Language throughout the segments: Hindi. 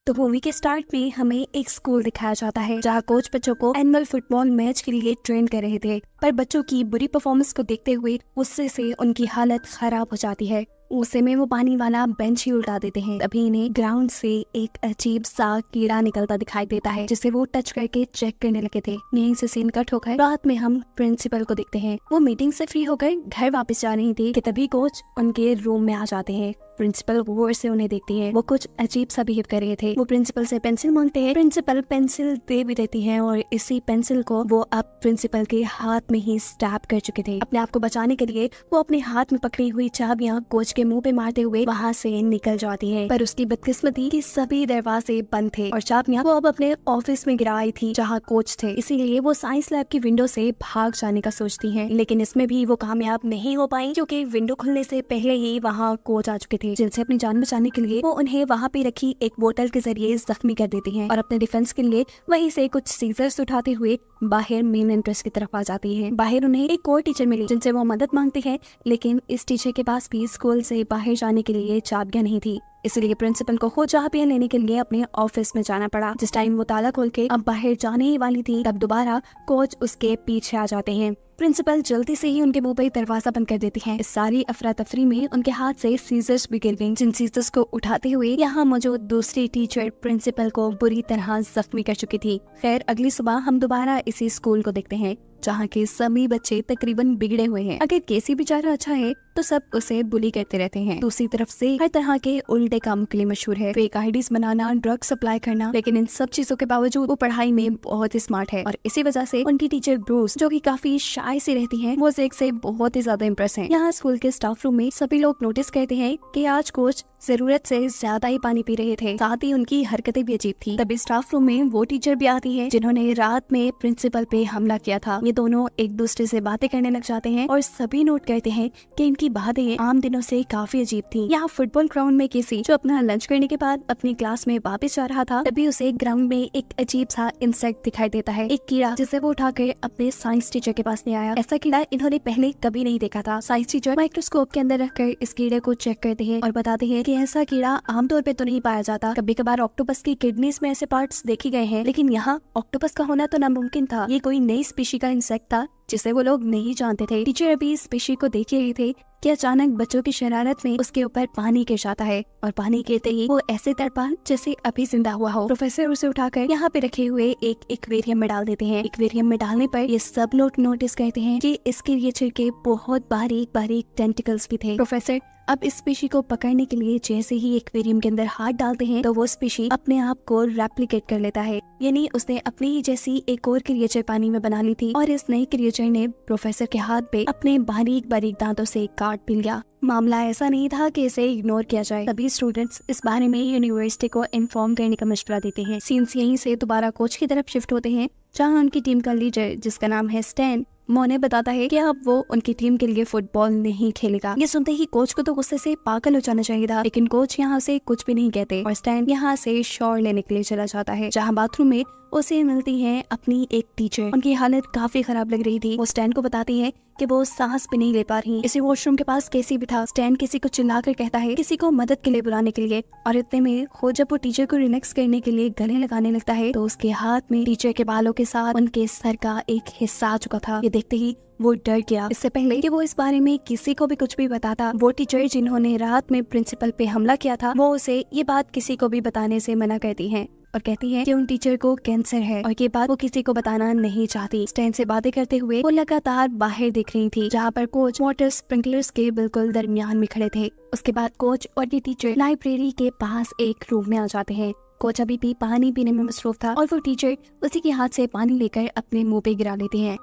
तो मूवी के स्टार्ट में हमें एक स्कूल दिखाया जाता है जहाँ कोच बच्चों को एनुअल फुटबॉल मैच के लिए ट्रेन कर रहे थे, पर बच्चों की बुरी परफॉर्मेंस को देखते हुए गुस्से से उनकी हालत खराब हो जाती है। गुस्से में वो पानी वाला बेंच ही उल्टा देते हैं। तभी इन्हें ग्राउंड से एक अजीब सा कीड़ा निकलता दिखाई देता है जिसे वो टच करके चेक करने लगे थे। यहीं से सीन कट होकर रात में हम प्रिंसिपल को देखते हैं। वो मीटिंग से फ्री होकर घर वापस जा रही थी कि तभी कोच उनके रूम में आ जाते हैं। प्रिंसिपल गौर से उन्हें देखती है। वो कुछ अजीब सा बिहेव कर रहे थे। वो प्रिंसिपल से पेंसिल मांगते हैं। प्रिंसिपल पेंसिल दे भी देती है और इसी पेंसिल को वो अब प्रिंसिपल के हाथ में ही स्टैब कर चुके थे। अपने आप को बचाने के लिए वो अपने हाथ में पकड़ी हुई चाबियां कोच के मुंह पे मारते हुए वहाँ से निकल जाती है। पर उसकी बदकिस्मती कि सभी दरवाजे बंद थे और चाबियां वो अब अपने ऑफिस में गिरा आई थी जहाँ कोच थे। इसीलिए वो साइंस लैब की विंडो से भाग जाने का सोचती है, लेकिन इसमें भी वो कामयाब नहीं हो पाई क्योंकि विंडो खुलने से पहले ही वहाँ कोच आ चुके थे, जिनसे अपनी जान बचाने के लिए वो उन्हें वहाँ पे रखी एक बोतल के जरिए जख्मी कर देती हैं और अपने डिफेंस के लिए वहीं से कुछ सीजर्स उठाते हुए बाहर मेन एंट्रेंस की तरफ आ जाती है। बाहर उन्हें एक और टीचर मिली जिनसे वो मदद मांगती है, लेकिन इस टीचर के पास भी स्कूल से बाहर जाने के लिए चाबियां नहीं थी। इसलिए प्रिंसिपल को खुद चाबियां लेने के लिए अपने ऑफिस में जाना पड़ा। जिस टाइम वो ताला खोल के अब बाहर जाने ही वाली थी, तब दोबारा कोच उसके पीछे आ जाते हैं। प्रिंसिपल जल्दी से ही उनके मुंह पर दरवाजा बंद कर देती है। इस सारी अफरा तफरी में उनके हाथ से सीजर्स भी गिर गईं, जिन सीजर्स को उठाते हुए यहाँ मौजूद दूसरी टीचर प्रिंसिपल को बुरी तरह जख्मी कर चुकी थी। खैर अगली सुबह हम दोबारा इसी स्कूल को देखते हैं जहाँ के सभी बच्चे तकरीबन बिगड़े हुए हैं। अगर केसी बेचारा अच्छा है तो सब उसे बुली करते रहते हैं। दूसरी तरफ से हर तरह के उल्टे कामों के लिए मशहूर है। फेक आईडीज बनाना, ड्रग सप्लाई करना, लेकिन इन सब चीजों के बावजूद वो पढ़ाई में बहुत ही स्मार्ट है और इसी वजह से उनकी टीचर ब्रूस, जो कि काफी शाय सी रहती हैं, वो ज़ेक से बहुत ही ज्यादा इम्प्रेस हैं। यहाँ स्कूल के स्टाफ रूम में सभी लोग नोटिस करते हैं कि आज कोच जरूरत से ज्यादा ही पानी पी रहे थे, साथ ही उनकी हरकतें भी अजीब थी। तभी स्टाफ रूम में वो टीचर भी आती है जिन्होंने रात में प्रिंसिपल पे हमला किया था। ये दोनों एक दूसरे से बातें करने लग जाते हैं और सभी नोट करते हैं कि इनकी बातें आम दिनों से काफी अजीब थी। यहाँ फुटबॉल ग्राउंड में केसी, जो अपना लंच करने के बाद अपनी क्लास में वापस जा रहा था, तभी उसे ग्राउंड में एक अजीब सा इंसेक्ट दिखाई देता है, एक कीड़ा, जिसे वो उठाकर अपने साइंस टीचर के पास ले आया। ऐसा कीड़ा इन्होंने पहले कभी नहीं देखा था। साइंस टीचर माइक्रोस्कोप के अंदर रखकर इस कीड़े को चेक करते हैं और बताते हैं कि ऐसा कीड़ा आमतौर पे तो नहीं पाया जाता। कभी कभार ऑक्टोपस की किडनीज में ऐसे पार्ट्स देखे गए हैं, लेकिन यहाँ ऑक्टोपस का होना तो नामुमकिन था। ये कोई नई स्पीशी का इंसेक्ट था जिसे वो लोग नहीं जानते थे। टीचर अभी इस स्पीशी को देख रहे थे कि अचानक बच्चों की शरारत में उसके ऊपर पानी गिर जाता है और पानी गिरते ही वो ऐसे तड़पा जैसे अभी जिंदा हुआ हो। प्रोफेसर उसे उठाकर यहाँ पे रखे हुए एक एक्वेरियम में डाल देते हैं। एक्वेरियम में डालने पर ये सब लोग नोटिस करते हैं कि इसके क्रिएचर के बहुत बारीक बारीक टेंटिकल्स भी थे। प्रोफेसर अब इस स्पीशी को पकड़ने के लिए जैसे ही एक्वेरियम के अंदर हाथ डालते हैं तो वो स्पीशी अपने आप को रेप्लिकेट कर लेता है, यानी उसने अपनी ही जैसी एक और क्रिएचर पानी में बना ली थी और इस नई क्रिएचर ने प्रोफेसर के हाथ पे अपने बारीक बारीक दांतों से काट भी लिया। मामला ऐसा नहीं था कि इसे इग्नोर किया जाए। सभी स्टूडेंट्स इस बारे में यूनिवर्सिटी को इन्फॉर्म करने का मशवरा देते हैं। सीन्स यहीं से दोबारा कोच की तरफ शिफ्ट होते हैं जहाँ उनकी टीम का लीडर, जिसका नाम है स्टैन, मोने बताता है कि अब वो उनकी टीम के लिए फुटबॉल नहीं खेलेगा। ये सुनते ही कोच को तो गुस्से से पागल हो जाना चाहिए था, लेकिन कोच यहाँ से कुछ भी नहीं कहते और स्टैन यहाँ से शॉवर लेने के लिए चला जाता है, जहाँ बाथरूम में उसे मिलती है अपनी एक टीचर। उनकी हालत काफी खराब लग रही थी। वो स्टैन को बताती है कि वो सांस भी नहीं ले पा रही। इसी वॉशरूम के पास केसी भी था। स्टैन किसी को चिल्लाकर कहता है किसी को मदद के लिए बुलाने के लिए, और इतने में खुद जब वो टीचर को रिलैक्स करने के लिए गले लगाने लगता है तो उसके हाथ में टीचर के बालों के साथ उनके सर का एक हिस्सा आ चुका था। ये देखते ही वो डर गया। इससे पहले कि वो इस बारे में किसी को भी कुछ भी बताता, वो टीचर जिन्होंने रात में प्रिंसिपल पे हमला किया था, वो उसे ये बात किसी को भी बताने से मना करती हैं और कहती है कि उन टीचर को कैंसर है और ये बात वो किसी को बताना नहीं चाहती। स्टैन से बातें करते हुए वो लगातार बाहर देख रही थी, जहाँ पर कोच वाटर स्प्रिंकलर्स के बिल्कुल दरमियान में खड़े थे। उसके बाद कोच और ये टीचर लाइब्रेरी के पास एक रूम में आ जाते हैं। कोच अभी भी पानी पीने में मसरूफ था और वो टीचर उसी के हाथ से पानी लेकर अपने मुंह पे गिरा लेते हैं।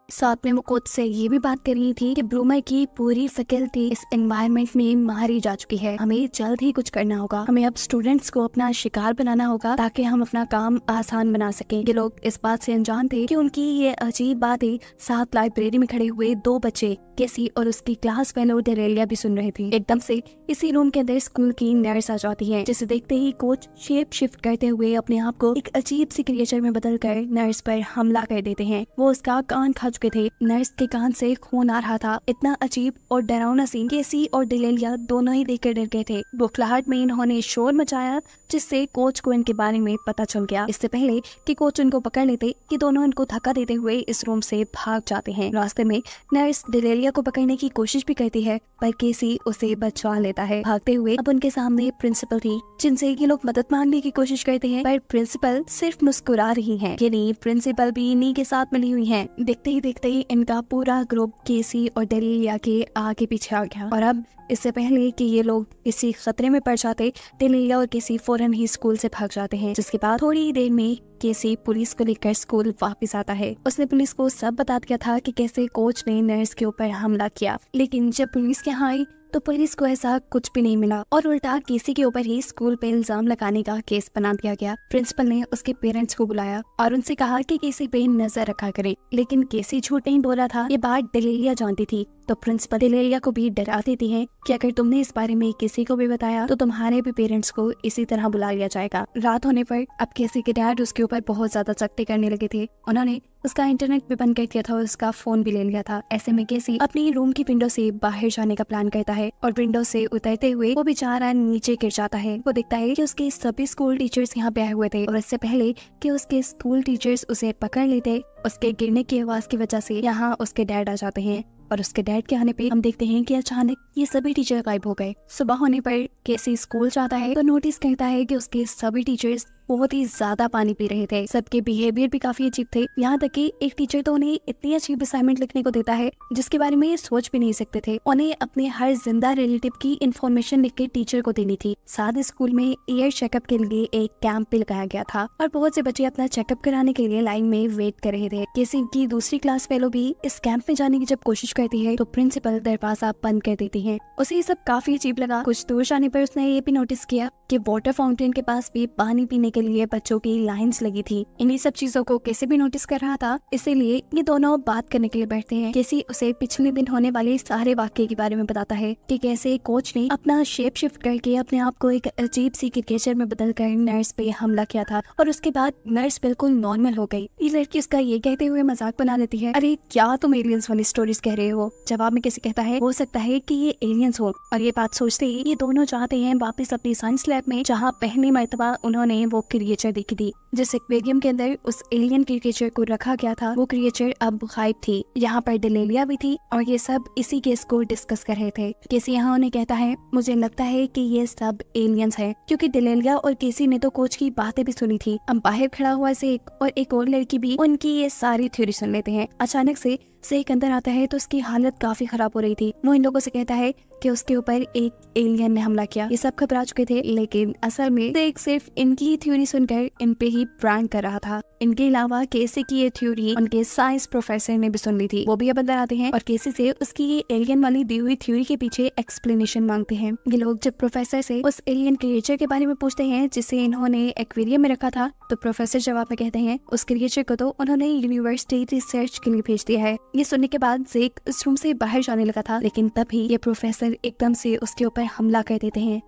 साथ में वो कोच से ये भी बात कर रही थी कि ब्रूमर की पूरी फैकल्टी इस एनवायरनमेंट में मारी जा चुकी है। हमें जल्द ही कुछ करना होगा। हमें अब स्टूडेंट्स को अपना शिकार बनाना होगा ताकि हम अपना काम आसान बना सकें। ये लोग इस बात से अनजान थे कि उनकी ये अजीब बातें साथ लाइब्रेरी में खड़े हुए दो बच्चे केसी और उसकी क्लास फेलो डेरेलिया भी सुन रही थी। एकदम से इसी रूम के अंदर स्कूल की नर्स आ जाती है, जिसे देखते ही कोच शेप शिफ्ट करते हुए अपने आप को एक अजीब सी क्रिएचर में बदलकर नर्स पर हमला कर देते हैं। वो उसका कान खा चुके थे, नर्स के कान से खून आ रहा था। इतना अजीब और डरावना सीन केसी और डेरेलिया दोनों ही देखकर डर गए थे। बुखलाहट में इन्होंने शोर मचाया, जिससे कोच को इनके बारे में पता चल गया। इससे पहले कि कोच उनको पकड़ लेते कि दोनों इनको धक्का देते हुए इस रूम से भाग जाते हैं। रास्ते में नर्स डेरेलिया को पकड़ने की कोशिश भी करती है, पर केसी उसे बचा लेता है। भागते हुए अब उनके सामने प्रिंसिपल थी, जिनसे ये लोग मदद मांगने की कोशिश करते हैं, पर प्रिंसिपल सिर्फ मुस्कुरा रही है। कि नहीं, प्रिंसिपल भी इन्हीं के साथ मिली हुई है। देखते ही इनका पूरा ग्रुप केसी और डेरेलिया के आगे पीछे आ गया। और अब इससे पहले कि ये लोग इसी खतरे में पड़ जाते, डेरेलिया और केसी फौरन ही स्कूल से भाग जाते हैं। जिसके बाद थोड़ी ही देर में केसी पुलिस को लेकर स्कूल वापस आता है। उसने पुलिस को सब बता दिया था कि कैसे कोच ने नर्स के ऊपर हमला किया, लेकिन जब पुलिस के यहाँ आई तो पुलिस को ऐसा कुछ भी नहीं मिला और उल्टा केसी के ऊपर ही स्कूल पे इल्जाम लगाने का केस बना दिया गया। प्रिंसिपल ने उसके पेरेंट्स को बुलाया और उनसे कहा कि केसी पे नजर रखा करे, लेकिन केसी झूठ नहीं बोल रहा था। ये बात डेरेलिया जानती थी, तो प्रिंसिपल डेरेलिया को भी डरा देती है कि अगर तुमने इस बारे में किसी को भी बताया तो तुम्हारे भी पेरेंट्स को इसी तरह बुला लिया जाएगा। रात होने पर अब केसी के डैड उसके ऊपर बहुत ज्यादा सख्ती करने लगे थे। उन्होंने उसका इंटरनेट भी बंद कर दिया था और उसका फोन भी ले लिया था। ऐसे में केसी अपनी रूम की विंडो से बाहर जाने का प्लान करता है और विंडो से उतरते हुए वो बेचारा नीचे गिर जाता है। वो देखता है कि उसके सभी स्कूल टीचर्स यहाँ पे आए हुए थे और इससे पहले कि उसके स्कूल टीचर्स उसे पकड़ लेते, उसके गिरने की आवाज की वजह से यहाँ उसके डैड आ जाते हैं। और उसके डैड के आने पे हम देखते हैं कि अचानक ये सभी टीचर गायब हो गए। सुबह होने पर केसी स्कूल जाता है तो नोटिस करता है कि उसके सभी टीचर्स बहुत ही ज्यादा पानी पी रहे थे। सबके बिहेवियर भी काफी अजीब थे। यहाँ तक कि एक टीचर तो उन्हें इतनी अजीब असाइनमेंट लिखने को देता है जिसके बारे में ये सोच भी नहीं सकते थे। उन्हें अपने हर जिंदा रिलेटिव की इंफॉर्मेशन लिख के टीचर को देनी थी। साथ स्कूल में एयर चेकअप के लिए एक कैंप भी लगाया गया था और बहुत से बच्चे अपना चेकअप कराने के लिए लाइन में वेट कर रहे थे। केसी की दूसरी क्लास फेलो भी इस कैंप में जाने की जब कोशिश करती है तो प्रिंसिपल दरवाजा बंद कर देती है। उसे ये सब काफी अजीब लगा। कुछ दूर जाने पर उसने ये भी नोटिस किया कि वाटर फाउंटेन के पास भी पानी पीने के लिए बच्चों की लाइंस लगी थी। इन्हीं सब चीजों को केसी भी नोटिस कर रहा था, इसीलिए ये दोनों बात करने के लिए बैठते हैं। केसी उसे पिछले दिन होने वाले सारे वाक्य के बारे में बताता है कि कैसे कोच ने अपना शेप शिफ्ट करके अपने आप को एक अजीब सी क्रिकेचर में बदलकर नर्स पे हमला किया था और उसके बाद नर्स बिल्कुल नॉर्मल हो गई। ये लड़की उसका ये कहते हुए मजाक बना लेती है, अरे क्या तुम एलियंस वाली स्टोरीज कह रहे हो। जवाब में केसी कहता है हो सकता है कि ये एलियंस हो। और ये बात सोचते ही ये दोनों जाते हैं वापस अपनी साइंस लैब में, जहाँ पहली मर्तबा उन्होंने वो क्रिएचर देखी थी। जिस एक्वेरियम के अंदर उस एलियन क्रिएचर को रखा गया था वो क्रिएचर अब गायब थी। यहाँ पर डेरेलिया भी थी और ये सब इसी केस को डिस्कस कर रहे थे। केसी यहाँ उन्हें कहता है मुझे लगता है कि ये सब एलियंस है, क्योंकि डेरेलिया और केसी ने तो कोच की बातें भी सुनी थी। अब बाहर खड़ा हुआ सेक और एक और लड़की भी उनकी ये सारी थ्योरी सुन लेते हैं। अचानक से सेक अंदर आता है तो उसकी हालत काफी खराब हो रही थी। वो इन लोगों से कहता है कि उसके ऊपर एक एलियन ने हमला किया। ये सब घबरा चुके थे, लेकिन असल में सेक सिर्फ इनकी ही थ्योरी सुनकर इन पे ही प्रैंक कर रहा था। इनके अलावा केसी की ये थ्योरी उनके साइंस प्रोफेसर ने भी सुन ली थी। वो भी अब अंदर आते हैं और केसी से उसकी ये एलियन वाली दी हुई थ्योरी के पीछे एक्सप्लेनेशन मांगते हैं। ये लोग जब प्रोफेसर से उस एलियन क्रिएचर के बारे में पूछते हैं जिसे इन्होंने एक्वेरियम में रखा था, तो प्रोफेसर जवाब में कहते हैं उस क्रिएचर को तो उन्होंने यूनिवर्सिटी रिसर्च के लिए भेज दिया है। ये सुनने के बाद जेक उस रूम से बाहर जाने लगा था, लेकिन तभी ये प्रोफेसर एकदम से उसके ऊपर हमला कर देते हैं।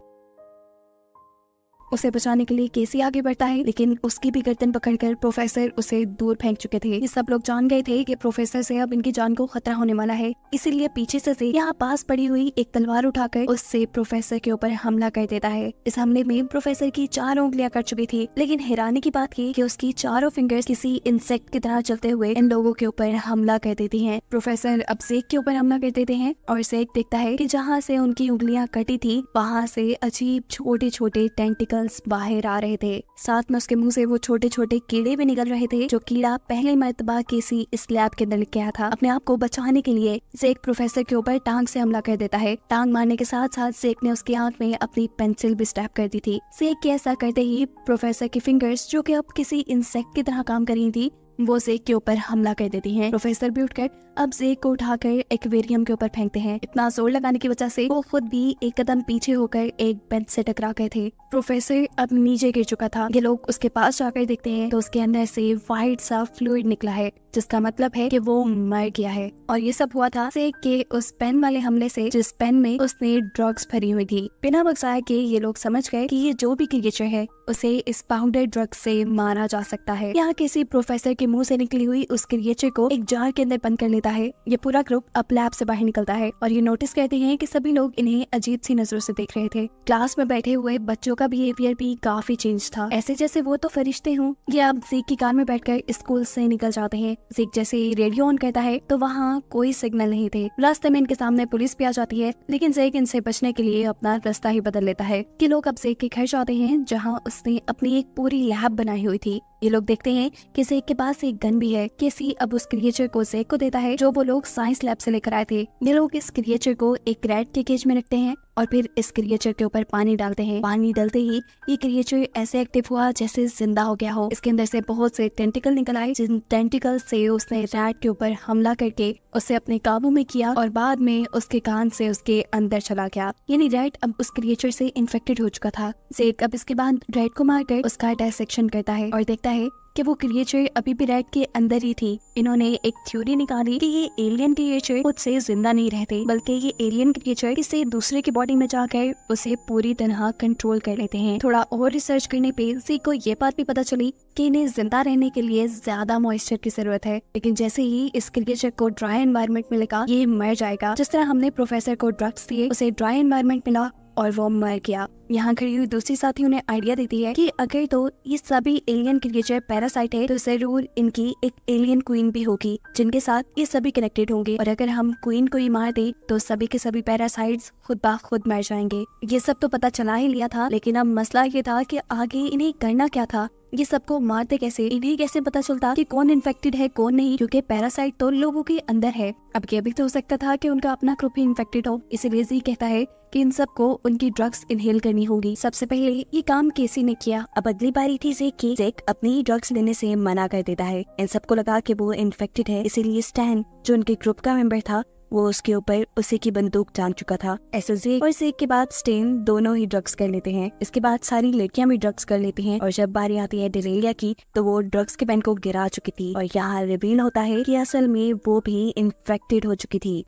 उसे बचाने के लिए केसी आगे बढ़ता है, लेकिन उसकी भी गर्दन पकड़कर प्रोफेसर उसे दूर फेंक चुके थे। ये सब लोग जान गए थे कि प्रोफेसर से अब इनकी जान को खतरा होने वाला है, इसीलिए पीछे से यहाँ पास पड़ी हुई एक तलवार उठाकर उससे प्रोफेसर के ऊपर हमला कर देता है। इस हमले में प्रोफेसर की 4 उंगलियां कट चुकी थी, लेकिन हैरानी की बात थी कि उसकी चारों फिंगर्स किसी इंसेक्ट की तरह चलते हुए इन लोगों के ऊपर हमला कर देती है। प्रोफेसर अब जेक के ऊपर हमला कर देते हैं और जेक देखता है कि जहाँ से उनकी उंगलियां कटी थी वहाँ से अजीब छोटे छोटे टेंटिकल बाहर आ रहे थे। साथ में उसके मुंह से वो छोटे छोटे कीड़े भी निकल रहे थे, जो कीड़ा पहले मर्तबा केसी इस लैब के अंदर लेके आया था। अपने आप को बचाने के लिए जेक प्रोफेसर के ऊपर टांग से हमला कर देता है। टांग मारने के साथ साथ जेक ने उसकी आंख में अपनी पेंसिल भी स्टैब कर दी थी। जेक के ऐसा करते ही प्रोफेसर की फिंगर्स, जो कि अब किसी इंसेक्ट की तरह काम कर रही थी, वो जेक के ऊपर हमला कर देती हैं। प्रोफेसर भी उठकर अब जेक को उठाकर एक्वेरियम के ऊपर फेंकते हैं। इतना जोर लगाने की वजह से वो खुद भी एक कदम पीछे होकर एक बेंच से टकरा गए थे। प्रोफेसर अब नीचे गिर चुका था। ये लोग उसके पास जाकर देखते हैं तो उसके अंदर से वाइट सा फ्लूइड निकला है, जिसका मतलब है कि वो मर गया है। और ये सब हुआ था सेक के उस पेन वाले हमले से, जिस पेन में उसने ड्रग्स भरी हुई थी। बिना बक्साए के ये लोग समझ गए कि ये जो भी क्रिएचर है उसे इस पाउडर ड्रग से मारा जा सकता है। यहाँ किसी प्रोफेसर के मुंह से निकली हुई उस क्रिएचर को एक जार के अंदर बंद कर लेता है। ये पूरा ग्रुप अब लैब से बाहर निकलता है और ये नोटिस करते हैं कि सभी लोग इन्हें अजीब सी नजरों से देख रहे थे। क्लास में बैठे हुए बच्चों का बिहेवियर भी काफी चेंज था, ऐसे जैसे वो तो फरिश्ते हों। ये अब ज़ेक की कार में बैठकर स्कूल से निकल जाते हैं। ज़ेक जैसे ही रेडियो ऑन करता है तो वहाँ कोई सिग्नल नहीं थे। रास्ते में इनके सामने पुलिस भी आ जाती है, लेकिन ज़ेक इनसे बचने के लिए अपना रास्ता ही बदल लेता है। कि लोग अब ज़ेक के घर जाते हैं जहाँ उसने अपनी एक पूरी लैब बनाई हुई थी। ये लोग देखते हैं कि ज़ेक के पास एक गन भी है। केसी अब उस क्रिएचर को ज़ेक को देता है जो वो लोग साइंस लैब से लेकर आए थे। ये लोग इस क्रिएचर को एक रैट के केज में रखते हैं और फिर इस क्रिएचर के ऊपर पानी डालते हैं। पानी डालते ही ये क्रिएचर ऐसे एक्टिव हुआ जैसे जिंदा हो गया हो। इसके अंदर से बहुत से टेंटिकल निकल आए, जिन टेंटिकल से उसने रैट के ऊपर हमला करके उसे अपने काबू में किया और बाद में उसके कान से उसके अंदर चला गया। यानी रैट अब उस क्रिएचर से इन्फेक्टेड हो चुका था। ज़ेक अब इसके बाद रैट को मारकर उसका डायसेक्शन करता है और देखता है कि वो क्रिएचर अभी भी रैट के अंदर ही थी। इन्होंने एक थ्योरी निकाली कि ये एलियन क्रिएचर खुद से जिंदा नहीं रहते, बल्कि ये एलियन क्रिएचर किसी दूसरे की बॉडी में जाकर उसे पूरी तरह कंट्रोल कर लेते हैं। थोड़ा और रिसर्च करने पे ज़ेक को ये बात भी पता चली कि इन्हें जिंदा रहने के लिए ज्यादा मॉइस्चर की जरूरत है। लेकिन जैसे ही इस क्रिएचर को ड्राई एनवायरनमेंट मिलेगा ये मर जाएगा। जिस तरह हमने प्रोफेसर को ड्रग्स दिए उसे ड्राई एनवायरनमेंट मिला और वो मर गया। यहाँ खड़ी हुई दूसरी साथी उन्हें आइडिया देती है कि अगर तो ये सभी एलियन क्रिएचर पैरासाइट है तो जरूर इनकी एक एलियन क्वीन भी होगी जिनके साथ ये सभी कनेक्टेड होंगे, और अगर हम क्वीन को ही मार दे तो सभी के सभी पैरासाइट्स खुद ब खुद मर जाएंगे। ये सब तो पता चला ही लिया था, लेकिन अब मसला ये था कि आगे इन्हें करना क्या था। ये सबको मारते कैसे, इन्हें कैसे पता चलता कि कौन इन्फेक्टेड है कौन नहीं, क्योंकि पैरासाइट तो लोगों के अंदर है। अब ये भी तो हो सकता था कि उनका अपना ग्रुप ही इन्फेक्टेड हो। इसीलिए ज़ेक कहता है कि इन सबको उनकी ड्रग्स इनहेल करनी होगी। सबसे पहले ये काम केसी ने किया। अब अगली बारी थी ज़ेक की। ज़ेक अपनी ड्रग्स लेने से मना कर देता है। इन सबको लगा कि वो इन्फेक्टेड है, इसीलिए स्टैन जो उनके ग्रुप का मेंबर था वो उसके ऊपर उसी की बंदूक टांग चुका था। ऐसे ज़ेक और ज़ेक के बाद स्टेन दोनों ही ड्रग्स कर लेते हैं। इसके बाद सारी लड़कियां भी ड्रग्स कर लेती हैं और जब बारी आती है डेरेलिया की तो वो ड्रग्स के पेन को गिरा चुकी थी और यहाँ रिवील होता है कि असल में वो भी इन्फेक्टेड हो चुकी थी।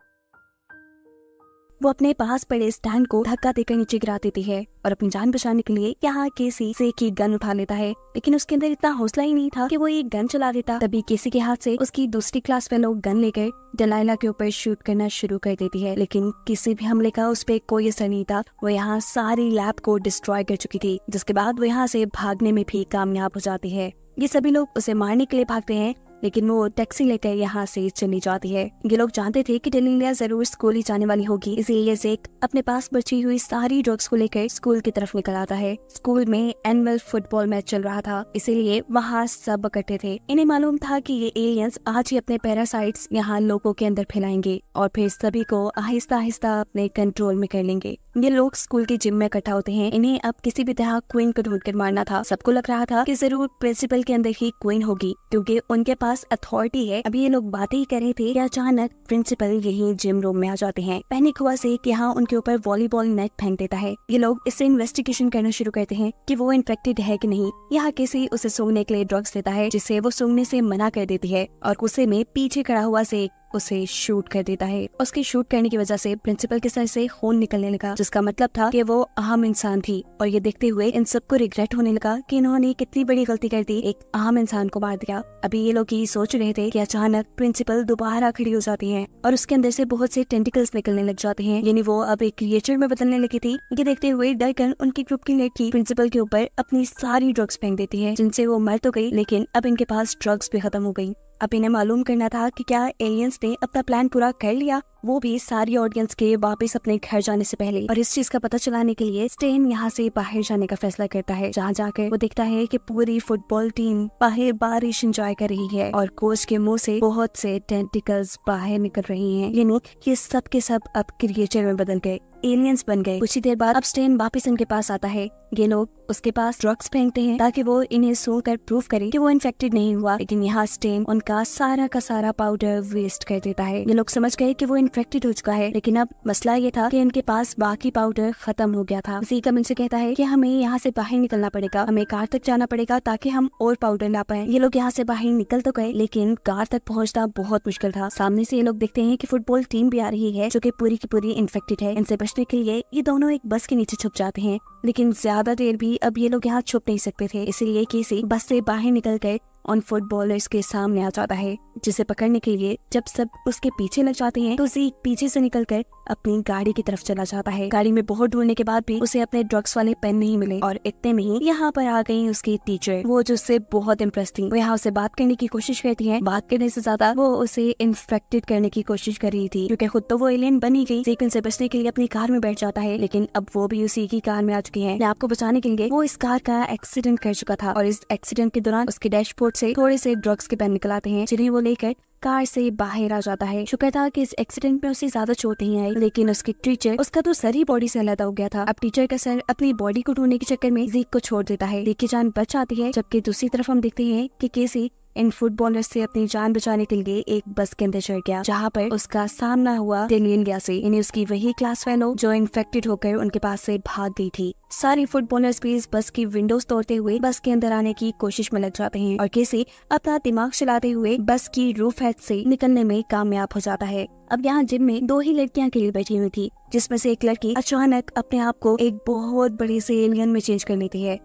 वो अपने पास पड़े स्टैंड को धक्का देकर नीचे गिरा देती है और अपनी जान बचाने के लिए यहाँ केसी ज़ेक की गन उठा लेता है, लेकिन उसके अंदर इतना हौसला ही नहीं था कि वो ये गन चला देता। तभी केसी के हाथ से उसकी दूसरी क्लास फेलो गन लेकर डेलाइला के ऊपर शूट करना शुरू कर देती है, लेकिन किसी भी हमले का उस पर कोई असर नहीं था। वो यहाँ सारी लैब को डिस्ट्रॉय कर चुकी थी, जिसके बाद वो यहाँ से भागने में भी कामयाब हो जाती है। ये सभी लोग उसे मारने के लिए भागते हैं, लेकिन वो टैक्सी लेकर यहाँ से चली जाती है। ये लोग जानते थे कि डेलिया जरूर स्कूल ही जाने वाली होगी, इसीलिए ज़ेक अपने पास बची हुई सारी ड्रग्स को लेकर स्कूल की तरफ निकल आता है। स्कूल में एनुअल फुटबॉल मैच चल रहा था, इसीलिए वहाँ सब इकट्ठे थे। इन्हें मालूम था कि ये एलियंस आज ही अपने पैरासाइट्स यहाँ लोगों के अंदर फैलाएंगे और फिर सभी को आहिस्ता आहिस्ता अपने कंट्रोल में कर लेंगे। ये लोग स्कूल की जिम में इकट्ठा होते हैं। इन्हें अब किसी भी तरह क्वीन को ढूंढकर मारना था। सबको लग रहा था कि जरूर प्रिंसिपल के अंदर ही क्वीन होगी, क्योंकि उनके पास अथॉरिटी है। अभी ये लोग बातें ही कर रहे थे कि अचानक प्रिंसिपल यही जिम रूम में आ जाते हैं। पैनिक हुआ से कि यहाँ उनके ऊपर वॉलीबॉल नेट फेंक देता है। ये लोग इससे इन्वेस्टिगेशन करना शुरू करते हैं कि वो इन्फेक्टेड है कि नहीं। यहाँ किसी उसे सूंघने के लिए ड्रग्स देता है, जिसे वो सूंघने से मना कर देती है और गुस्से में पीछे खड़ा हुआ से उसे शूट कर देता है। उसके शूट करने की वजह से प्रिंसिपल के सर से खून निकलने लगा, जिसका मतलब था कि वो अहम इंसान थी। और ये देखते हुए इन सबको रिग्रेट होने लगा कि इन्होंने कितनी बड़ी गलती कर दी, एक अहम इंसान को मार दिया। अभी ये लोग ये सोच रहे थे कि अचानक प्रिंसिपल दोबारा खड़ी हो जाती है और उसके अंदर से बहुत से टेंटिकल्स निकलने लग जाते हैं, यानी वो अब एक क्रिएचर में बदलने लगी थी। ये देखते हुए डरकर उनकी ग्रुप की लड़की प्रिंसिपल के ऊपर अपनी सारी ड्रग्स फेंक देती है, जिनसे वो मर तो गई, लेकिन अब इनके पास ड्रग्स भी खत्म हो गई। अब इन्हें मालूम करना था कि क्या एलियंस ने अपना प्लान पूरा कर लिया, वो भी सारी ऑडियंस के वापस अपने घर जाने से पहले। और इस चीज का पता चलाने के लिए स्टेन यहाँ से बाहर जाने का फैसला करता है, जहाँ जाकर वो देखता है कि पूरी फुटबॉल टीम बाहर बारिश एंजॉय कर रही है और कोच के मुंह से बहुत से टेंटिकल्स बाहर निकल रही हैं। यानी ये सब के सब अब क्रिएचर में बदल गए, एलियंस बन गए। कुछ ही देर बाद अब स्टेन वापस इनके पास आता है। ये लोग उसके पास ड्रग्स फेंकते हैं ताकि वो इन्हें सूंघ कर प्रूव करे कि वो इन्फेक्टेड नहीं हुआ, लेकिन यहाँ स्टेन उनका सारा का सारा पाउडर वेस्ट कर देता है। ये लोग समझ गए कि वो इन्फेक्टेड हो चुका है, लेकिन अब मसला ये था कि इनके पास बाकी पाउडर खत्म हो गया था। ज़ीक अब इनसे कहता है कि हमें यहाँ से बाहर निकलना पड़ेगा, हमें कार तक जाना पड़ेगा ताकि हम और पाउडर ला पाए। ये लोग यहाँ से बाहर निकल तो गए, लेकिन कार तक पहुँचना बहुत मुश्किल था। सामने से ये लोग देखते हैं कि फुटबॉल टीम भी आ रही है जो कि पूरी की पूरी इन्फेक्टेड है। इनसे बचने के लिए ये दोनों एक बस के नीचे छुप जाते हैं, लेकिन ज्यादा देर भी अब ये लोग यहाँ छुप नहीं सकते थे, इसलिए केसी बस से बाहर निकल कर उन फुटबॉलर्स के सामने आ जाता है, जिसे पकड़ने के लिए जब सब उसके पीछे लग जाते हैं तो ज़ीक पीछे से निकलकर अपनी गाड़ी की तरफ चला जाता है। गाड़ी में बहुत ढूंढने के बाद भी उसे अपने ड्रग्स वाले पेन नहीं मिले और इतने में ही यहाँ पर आ गई उसकी टीचर, वो जो उससे बहुत इम्प्रेस थी। वो यहाँ उसे बात करने की कोशिश करती है, बात करने से ज्यादा वो उसे इन्फेक्टेड करने की कोशिश कर रही थी, क्योंकि खुद तो वो एलियन बनी गई। ज़ीक उनसे बचने के लिए अपनी कार में बैठ जाता है, लेकिन अब वो भी उसी की कार में आ चुकी है। आपको बचाने के लिए वो इस कार का एक्सीडेंट कर चुका था और इस एक्सीडेंट के दौरान उसके डैशबोर्ड से थोड़े से ड्रग्स के पेन निकल आते हैं, जिन्हें वो लेकर कार से बाहर आ जाता है। शुक्र था कि इस एक्सीडेंट में उसे ज्यादा चोट नहीं आई, लेकिन उसकी टीचर, उसका तो सर ही बॉडी से अलग हो गया था। अब टीचर का सर अपनी बॉडी को ढूंढने के चक्कर में ज़ीक को छोड़ देता है। ज़ीक की जान बच जाती है, जबकि दूसरी तरफ हम देखते हैं कि केसी इन फुटबॉलर्स से अपनी जान बचाने के लिए एक बस के अंदर चढ़ गया, जहाँ पर उसका सामना हुआ डेलियन गया से, यानी उसकी वही क्लास फेलो जो इन्फेक्टेड होकर उनके पास से भाग गई थी। सारे फुटबॉलर्स भी इस बस की विंडोज तोड़ते हुए बस के अंदर आने की कोशिश में लग जाते हैं और केसी अपना दिमाग चलाते हुए बस की रूफ हैच से निकलने में कामयाब हो जाता है। अब यहाँ जिम में दो ही लड़कियां अकेली बैठी हुई थी, जिसमें से एक लड़की अचानक अपने आप को एक बहुत बड़े से एलियन में चेंज कर लेती है।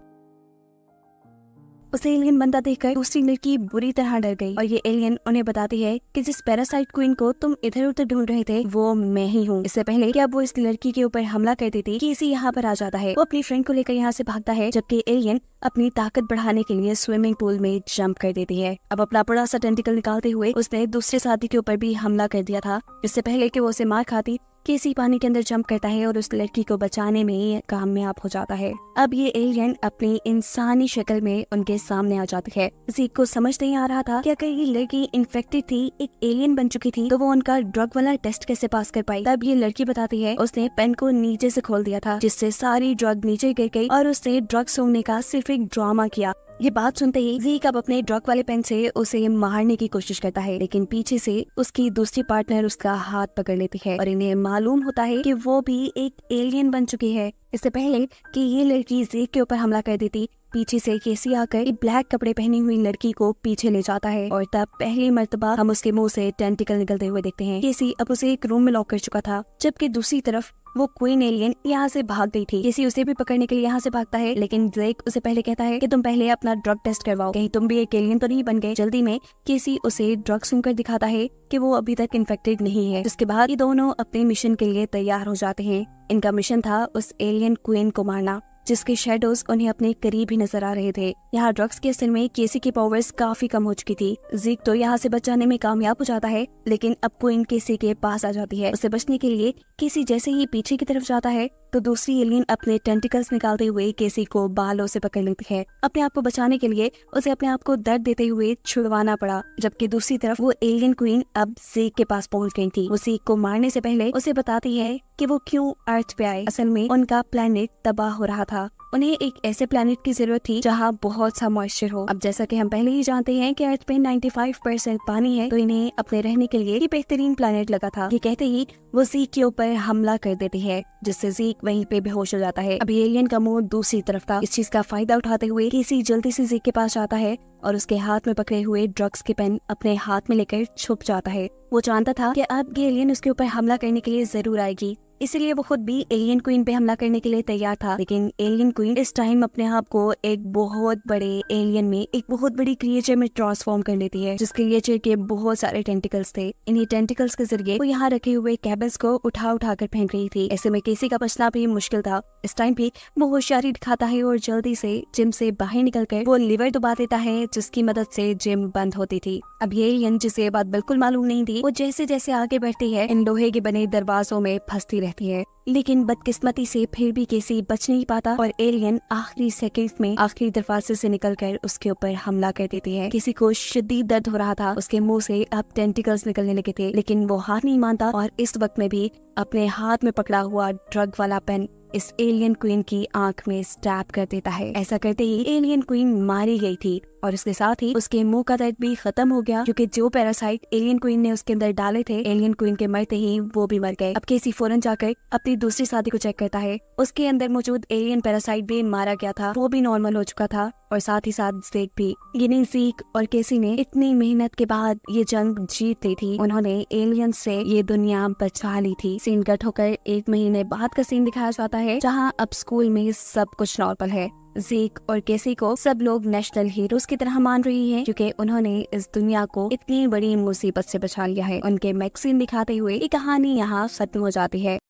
उसे एलियन बनता देखकर दूसरी लड़की बुरी तरह डर गई और ये एलियन उन्हें बताती है कि जिस पैरासाइट क्वीन को तुम इधर उधर ढूंढ रहे थे वो मैं ही हूँ। इससे पहले कि अब वो इस लड़की के ऊपर हमला कर देती, केसी यहाँ पर आ जाता है। वो अपनी फ्रेंड को लेकर यहाँ से भागता है, जबकि एलियन अपनी ताकत बढ़ाने के लिए स्विमिंग पूल में जंप कर देती है। अब अपना बड़ा सा टेंटिकल निकालते हुए उसने दूसरे साथी के ऊपर भी हमला कर दिया था। इससे पहले कि वो उसे मार खाती, केसी पानी के अंदर जंप करता है और उस लड़की को बचाने में कामयाब हो जाता है। अब ये एलियन अपनी इंसानी शक्ल में उनके सामने आ जाती है। ज़ीक को समझ नहीं आ रहा था कि अगर ये लड़की इन्फेक्टेड थी, एक एलियन बन चुकी थी, तो वो उनका ड्रग वाला टेस्ट कैसे पास कर पाई। तब ये लड़की बताती है उसने पेन को नीचे से खोल दिया था, जिससे सारी ड्रग नीचे गिर गई और उसने ड्रग सूंघने का सिर्फ एक ड्रामा किया। ये बात सुनते ही ज़ीक अब अपने ड्रग वाले पेन से उसे मारने की कोशिश करता है, लेकिन पीछे से उसकी दूसरी पार्टनर उसका हाथ पकड़ लेती है और इन्हें मालूम होता है कि वो भी एक एलियन बन चुकी है। इससे पहले कि ये लड़की ज़ीक के ऊपर हमला कर देती, पीछे से केसी आकर एक ब्लैक कपड़े पहनी हुई लड़की को पीछे ले जाता है और तब पहली मर्तबा हम उसके मुंह से टेंटिकल निकलते हुए देखते हैं। केसी अब उसे एक रूम में लॉक कर चुका था, जबकि दूसरी तरफ वो क्वीन एलियन यहाँ से भाग गई थी। केसी उसे भी पकड़ने के लिए यहाँ से भागता है, लेकिन ज़ीक उसे पहले कहता है कि तुम पहले अपना ड्रग टेस्ट करवाओ, कहीं तुम भी एक एलियन तो नहीं बन गए। जल्दी में केसी उसे ड्रग सुनकर दिखाता है कि वो अभी तक इन्फेक्टेड नहीं है। जिसके बाद ये दोनों अपने मिशन के लिए तैयार हो जाते हैं। इनका मिशन था उस एलियन क्वीन को मारना, जिसके शेडोज उन्हें अपने करीब ही नजर आ रहे थे। यहाँ ड्रग्स के असर में केसी की पावर्स काफी कम हो चुकी थी। ज़ीक तो यहाँ से बचाने में कामयाब हो जाता है, लेकिन अब क्वीन केसी के पास आ जाती है। उसे बचने के लिए केसी जैसे ही पीछे की तरफ जाता है तो दूसरी एलियन अपने टेंटिकल्स निकालते हुए केसी को बालों से पकड़ लेती है। अपने आप को बचाने के लिए उसे अपने आप को दर्द देते हुए छुड़वाना पड़ा, जबकि दूसरी तरफ वो एलियन क्वीन अब ज़ीक के पास पहुंच गई थी। वो ज़ीक को मारने से पहले उसे बताती है कि वो क्यों अर्थ पे आए। असल में उनका प्लेनेट तबाह हो रहा था, उन्हें एक ऐसे प्लेनेट की जरूरत थी जहाँ बहुत सा मॉइस्चर हो। अब जैसा कि हम पहले ही जानते हैं कि अर्थ पे 95% पानी है, तो इन्हें अपने रहने के लिए ये बेहतरीन प्लेनेट लगा था। ये कहते ही वो ज़ीक के ऊपर हमला कर देती है, जिससे ज़ीक वहीं पे बेहोश हो जाता है। अभी एलियन का मुंह दूसरी तरफ था। इस चीज का फायदा उठाते हुए केसी जल्दी से ज़ीक के पास जाता है और उसके हाथ में पकड़े हुए ड्रग्स के पेन अपने हाथ में लेकर छुप जाता है। वो जानता था कि अब ये एलियन उसके ऊपर हमला करने के लिए जरूर आएगी, इसलिए वो खुद भी एलियन क्वीन पे हमला करने के लिए तैयार था। लेकिन एलियन क्वीन इस टाइम अपने आप को एक बहुत बड़े एलियन में, एक बहुत बड़ी क्रिएचर में ट्रांसफॉर्म कर लेती है, जिस क्रिएचर के बहुत सारे टेंटिकल्स थे। इन्हीं टेंटिकल्स के जरिए वो यहाँ रखे हुए कैबल्स को उठा उठा कर फेंक रही थी। ऐसे में केसी का बचना भी मुश्किल था। इस टाइम पे वो होशियारी दिखाता है और जल्दी से जिम से बाहर निकलकर वो लीवर दबा देता है, जिसकी मदद से जिम बंद होती थी। अब ये एलियन, जिसे ये बात बिल्कुल मालूम नहीं थी, वो जैसे जैसे आगे बढ़ती है इन लोहे के बने दरवाजों में फंसती रहती है। लेकिन बदकिस्मती से फिर भी केसी बच नहीं पाता और एलियन आखिरी सेकंड में आखिरी दरवाजे से निकलकर उसके ऊपर हमला कर देती है। किसी को शदीद दर्द हो रहा था, उसके मुंह से अब टेंटिकल्स निकलने लगे थे, लेकिन वो हार नहीं मानता और इस वक्त में भी अपने हाथ में पकड़ा हुआ ड्रग वाला पेन इस एलियन क्वीन की आंख में स्टैब कर देता है। ऐसा करते ही एलियन क्वीन मारी गई थी और उसके साथ ही उसके मुंह का दर्द भी खत्म हो गया, क्योंकि जो पैरासाइट एलियन क्वीन ने उसके अंदर डाले थे, एलियन क्वीन के मरते ही वो भी मर गए। अब केसी फौरन जाकर अपनी दूसरी शादी को चेक करता है। उसके अंदर मौजूद एलियन पैरासाइट भी मारा गया था, वो भी नॉर्मल हो चुका था और साथ ही साथ ज़ेक भी। यानी ज़ेक और केसी ने इतनी मेहनत के बाद ये जंग जीत ली थी। उन्होंने एलियन से ये दुनिया बचा ली थी। सीन कट होकर 1 महीने बाद का सीन दिखाया जाता है, जहाँ अब स्कूल में सब कुछ नॉर्मल है। ज़ेक और केसी को सब लोग नेशनल हीरोज की तरह मान रही हैं, क्योंकि उन्होंने इस दुनिया को इतनी बड़ी मुसीबत से बचा लिया है। उनके मैगजीन दिखाते हुए ये कहानी यहाँ खत्म हो जाती है।